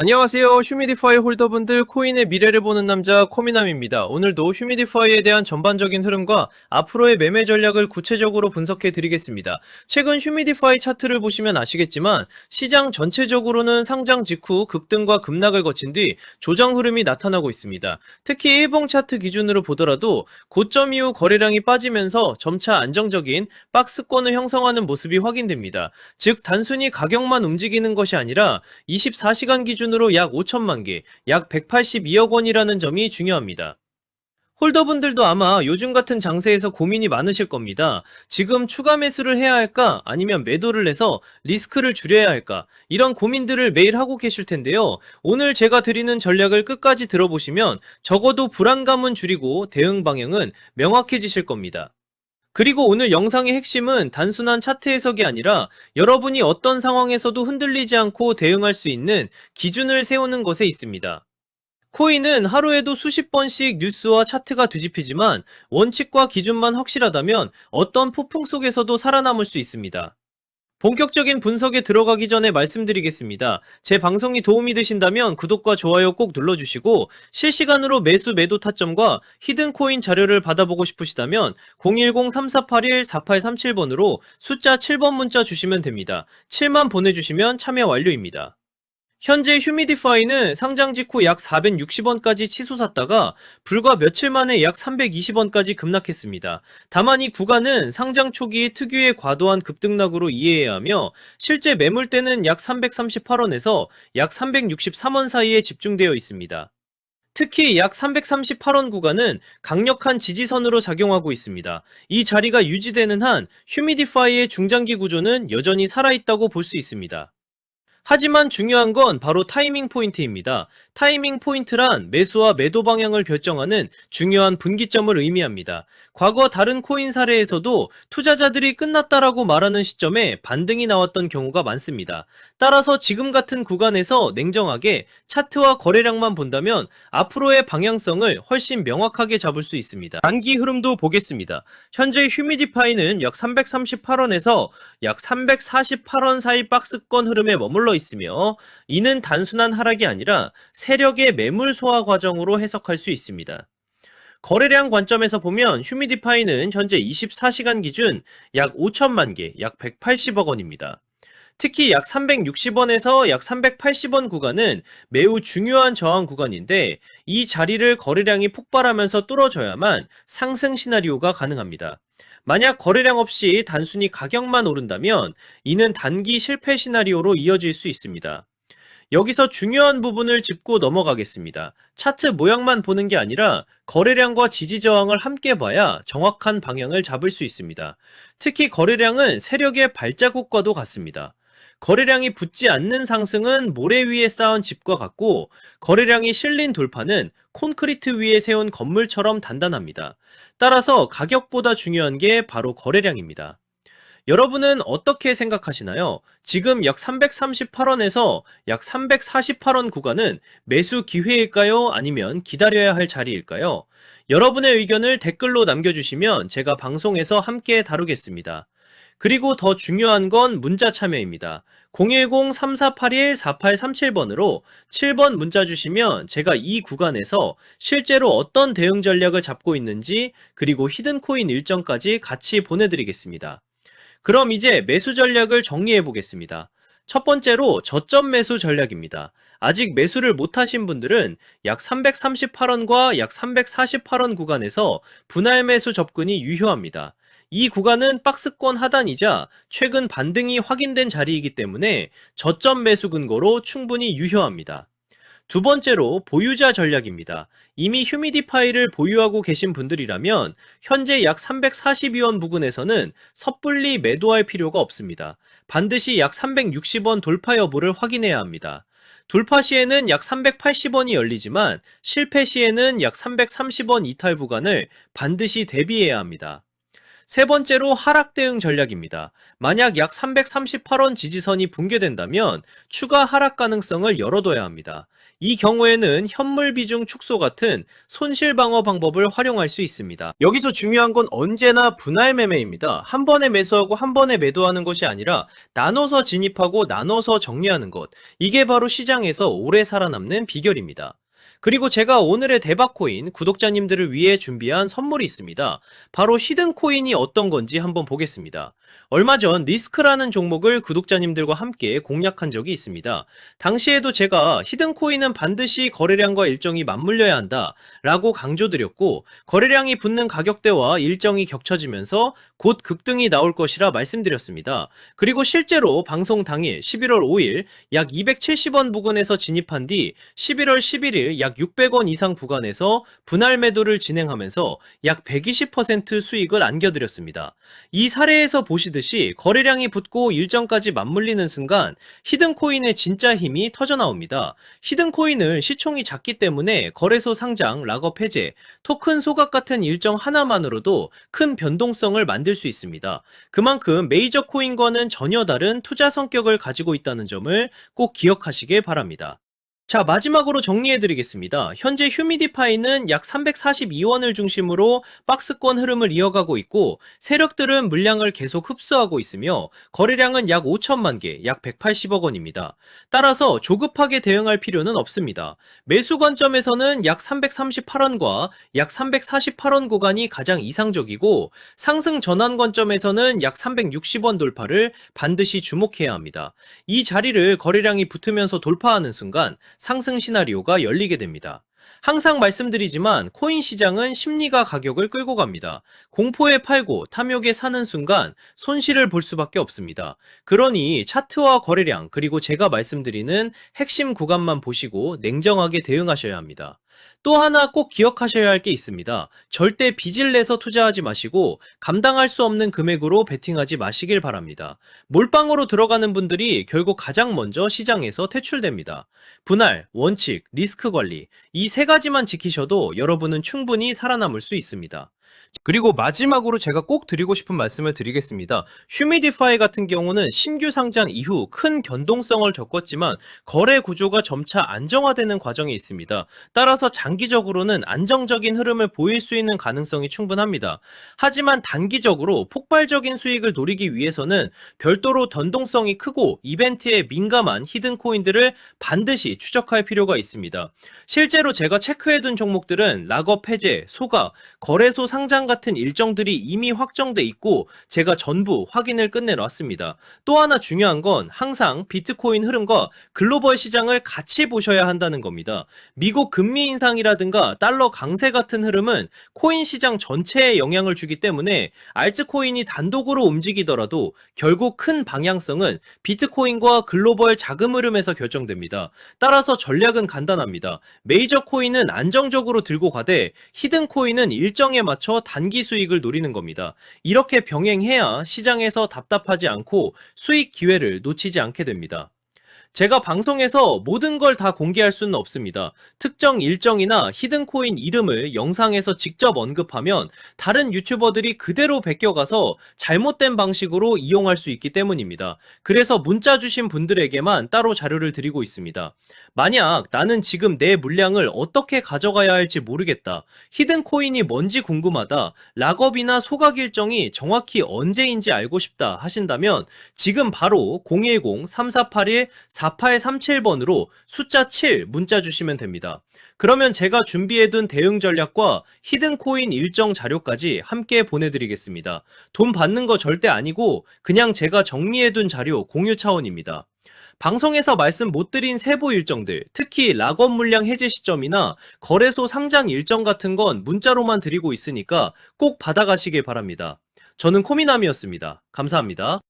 안녕하세요. 휴미디파이 홀더분들, 코인의 미래를 보는 남자 코미남입니다. 오늘도 휴미디파이에 대한 전반적인 흐름과 앞으로의 매매 전략을 구체적으로 분석해 드리겠습니다. 최근 휴미디파이 차트를 보시면 아시겠지만 시장 전체적으로는 상장 직후 급등과 급락을 거친 뒤 조정 흐름이 나타나고 있습니다. 특히 일봉 차트 기준으로 보더라도 고점 이후 거래량이 빠지면서 점차 안정적인 박스권을 형성하는 모습이 확인됩니다. 즉 단순히 가격만 움직이는 것이 아니라 24시간 기준으로 약 5천만 개, 약 182억 원이라는 점이 중요합니다. 홀더분들도 아마 요즘 같은 장세에서 고민이 많으실 겁니다. 지금 추가 매수를 해야 할까? 아니면 매도를 해서 리스크를 줄여야 할까? 이런 고민들을 매일 하고 계실 텐데요. 오늘 제가 드리는 전략을 끝까지 들어보시면 적어도 불안감은 줄이고 대응 방향은 명확해지실 겁니다. 그리고 오늘 영상의 핵심은 단순한 차트 해석이 아니라 여러분이 어떤 상황에서도 흔들리지 않고 대응할 수 있는 기준을 세우는 것에 있습니다. 코인은 하루에도 수십 번씩 뉴스와 차트가 뒤집히지만 원칙과 기준만 확실하다면 어떤 폭풍 속에서도 살아남을 수 있습니다. 본격적인 분석에 들어가기 전에 말씀드리겠습니다. 제 방송이 도움이 되신다면 구독과 좋아요 꼭 눌러주시고 실시간으로 매수 매도 타점과 히든코인 자료를 받아보고 싶으시다면 010-3481-4837번으로 숫자 7번 문자 주시면 됩니다. 7만 보내주시면 참여 완료입니다. 현재 휴미디파이는 상장 직후 약 460원까지 치솟았다가 불과 며칠 만에 약 320원까지 급락했습니다. 다만 이 구간은 상장 초기 특유의 과도한 급등락으로 이해해야 하며 실제 매물대는 약 338원에서 약 363원 사이에 집중되어 있습니다. 특히 약 338원 구간은 강력한 지지선으로 작용하고 있습니다. 이 자리가 유지되는 한 휴미디파이의 중장기 구조는 여전히 살아있다고 볼 수 있습니다. 하지만 중요한 건 바로 타이밍 포인트입니다. 타이밍 포인트란 매수와 매도 방향을 결정하는 중요한 분기점을 의미합니다. 과거 다른 코인 사례에서도 투자자들이 끝났다라고 말하는 시점에 반등이 나왔던 경우가 많습니다. 따라서 지금 같은 구간에서 냉정하게 차트와 거래량만 본다면 앞으로의 방향성을 훨씬 명확하게 잡을 수 있습니다. 단기 흐름도 보겠습니다. 현재 휴미디파이는 약 338원에서 약 348원 사이 박스권 흐름에 머물러 있으며 이는 단순한 하락이 아니라 세력의 매물 소화 과정으로 해석할 수 있습니다. 거래량 관점에서 보면 휴미디파이는 현재 24시간 기준 약 5천만 개, 약 180억 원입니다. 특히 약 360원에서 약 380원 구간은 매우 중요한 저항 구간인데 이 자리를 거래량이 폭발하면서 뚫어져야만 상승 시나리오가 가능합니다. 만약 거래량 없이 단순히 가격만 오른다면 이는 단기 실패 시나리오로 이어질 수 있습니다. 여기서 중요한 부분을 짚고 넘어가겠습니다. 차트 모양만 보는 게 아니라 거래량과 지지 저항을 함께 봐야 정확한 방향을 잡을 수 있습니다. 특히 거래량은 세력의 발자국과도 같습니다. 거래량이 붙지 않는 상승은 모래 위에 쌓은 집과 같고 거래량이 실린 돌파는 콘크리트 위에 세운 건물처럼 단단합니다. 따라서 가격보다 중요한 게 바로 거래량입니다. 여러분은 어떻게 생각하시나요? 지금 약 338원에서 약 348원 구간은 매수 기회일까요? 아니면 기다려야 할 자리일까요? 여러분의 의견을 댓글로 남겨주시면 제가 방송에서 함께 다루겠습니다. 그리고 더 중요한 건 문자 참여입니다. 010-3481-4837번으로 7번 문자 주시면 제가 이 구간에서 실제로 어떤 대응 전략을 잡고 있는지 그리고 히든코인 일정까지 같이 보내드리겠습니다. 그럼 이제 매수 전략을 정리해 보겠습니다. 첫 번째로 저점 매수 전략입니다. 아직 매수를 못하신 분들은 약 338원과 약 348원 구간에서 분할 매수 접근이 유효합니다. 이 구간은 박스권 하단이자 최근 반등이 확인된 자리이기 때문에 저점 매수 근거로 충분히 유효합니다. 두 번째로 보유자 전략입니다. 이미 휴미디파이를 보유하고 계신 분들이라면 현재 약 342원 부근에서는 섣불리 매도할 필요가 없습니다. 반드시 약 360원 돌파 여부를 확인해야 합니다. 돌파 시에는 약 380원이 열리지만 실패 시에는 약 330원 이탈 구간을 반드시 대비해야 합니다. 세 번째로 하락 대응 전략입니다. 만약 약 338원 지지선이 붕괴된다면 추가 하락 가능성을 열어둬야 합니다. 이 경우에는 현물 비중 축소 같은 손실 방어 방법을 활용할 수 있습니다. 여기서 중요한 건 언제나 분할 매매입니다. 한 번에 매수하고 한 번에 매도하는 것이 아니라 나눠서 진입하고 나눠서 정리하는 것. 이게 바로 시장에서 오래 살아남는 비결입니다. 그리고 제가 오늘의 대박코인 구독자님들을 위해 준비한 선물이 있습니다. 바로 히든코인이 어떤 건지 한번 보겠습니다. 얼마 전 리스크라는 종목을 구독자님들과 함께 공략한 적이 있습니다. 당시에도 제가 히든코인은 반드시 거래량과 일정이 맞물려야 한다 라고 강조드렸고, 거래량이 붙는 가격대와 일정이 겹쳐지면서 곧 급등이 나올 것이라 말씀드렸습니다. 그리고 실제로 방송 당일 11월 5일 약 270원 부근에서 진입한 뒤 11월 11일 약 600원 이상 구간에서 분할 매도를 진행하면서 약 120% 수익을 안겨드렸습니다. 이 사례에서 보시듯이 거래량이 붙고 일정까지 맞물리는 순간 히든코인의 진짜 힘이 터져나옵니다. 히든코인은 시총이 작기 때문에 거래소 상장, 락업 해제, 토큰 소각 같은 일정 하나만으로도 큰 변동성을 만들 수 있습니다. 그만큼 메이저 코인과는 전혀 다른 투자 성격을 가지고 있다는 점을 꼭 기억하시길 바랍니다. 자, 마지막으로 정리해드리겠습니다. 현재 휴미디파이는 약 342원을 중심으로 박스권 흐름을 이어가고 있고, 세력들은 물량을 계속 흡수하고 있으며 거래량은 약 5천만 개, 약 180억 원입니다. 따라서 조급하게 대응할 필요는 없습니다. 매수 관점에서는 약 338원과 약 348원 구간이 가장 이상적이고, 상승 전환 관점에서는 약 360원 돌파를 반드시 주목해야 합니다. 이 자리를 거래량이 붙으면서 돌파하는 순간 상승 시나리오가 열리게 됩니다. 항상 말씀드리지만 코인 시장은 심리가 가격을 끌고 갑니다. 공포에 팔고 탐욕에 사는 순간 손실을 볼 수밖에 없습니다. 그러니 차트와 거래량, 그리고 제가 말씀드리는 핵심 구간만 보시고 냉정하게 대응하셔야 합니다. 또 하나 꼭 기억하셔야 할 게 있습니다. 절대 빚을 내서 투자하지 마시고 감당할 수 없는 금액으로 베팅하지 마시길 바랍니다. 몰빵으로 들어가는 분들이 결국 가장 먼저 시장에서 퇴출됩니다. 분할, 원칙, 리스크 관리, 이 세 가지만 지키셔도 여러분은 충분히 살아남을 수 있습니다. 그리고 마지막으로 제가 꼭 드리고 싶은 말씀을 드리겠습니다. 휴미디파이 같은 경우는 신규 상장 이후 큰 변동성을 겪었지만 거래 구조가 점차 안정화되는 과정에 있습니다. 따라서 장기적으로는 안정적인 흐름을 보일 수 있는 가능성이 충분합니다. 하지만 단기적으로 폭발적인 수익을 노리기 위해서는 별도로 변동성이 크고 이벤트에 민감한 히든코인들을 반드시 추적할 필요가 있습니다. 실제로 제가 체크해둔 종목들은 락업 해제, 소각, 거래소 상장 같은 일정들이 이미 확정돼 있고 제가 전부 확인을 끝내놨습니다. 또 하나 중요한 건 항상 비트코인 흐름과 글로벌 시장을 같이 보셔야 한다는 겁니다. 미국 금리 인상이라든가 달러 강세 같은 흐름은 코인 시장 전체에 영향을 주기 때문에 알츠코인이 단독으로 움직이더라도 결국 큰 방향성은 비트코인과 글로벌 자금 흐름에서 결정됩니다. 따라서 전략은 간단합니다. 메이저 코인은 안정적으로 들고 가되 히든 코인은 일정에 맞춰 단기 수익을 노리는 겁니다. 이렇게 병행해야 시장에서 답답하지 않고 수익 기회를 놓치지 않게 됩니다. 제가 방송에서 모든 걸 다 공개할 수는 없습니다. 특정 일정이나 히든코인 이름을 영상에서 직접 언급하면 다른 유튜버들이 그대로 베껴가서 잘못된 방식으로 이용할 수 있기 때문입니다. 그래서 문자 주신 분들에게만 따로 자료를 드리고 있습니다. 만약 나는 지금 내 물량을 어떻게 가져가야 할지 모르겠다, 히든코인이 뭔지 궁금하다, 락업이나 소각 일정이 정확히 언제인지 알고 싶다 하신다면 지금 바로 010-3481-4837번으로 숫자 7 문자 주시면 됩니다. 그러면 제가 준비해둔 대응 전략과 히든코인 일정 자료까지 함께 보내드리겠습니다. 돈 받는 거 절대 아니고 그냥 제가 정리해둔 자료 공유 차원입니다. 방송에서 말씀 못 드린 세부 일정들, 특히 락업 물량 해제 시점이나 거래소 상장 일정 같은 건 문자로만 드리고 있으니까 꼭 받아가시길 바랍니다. 저는 코미남이었습니다. 감사합니다.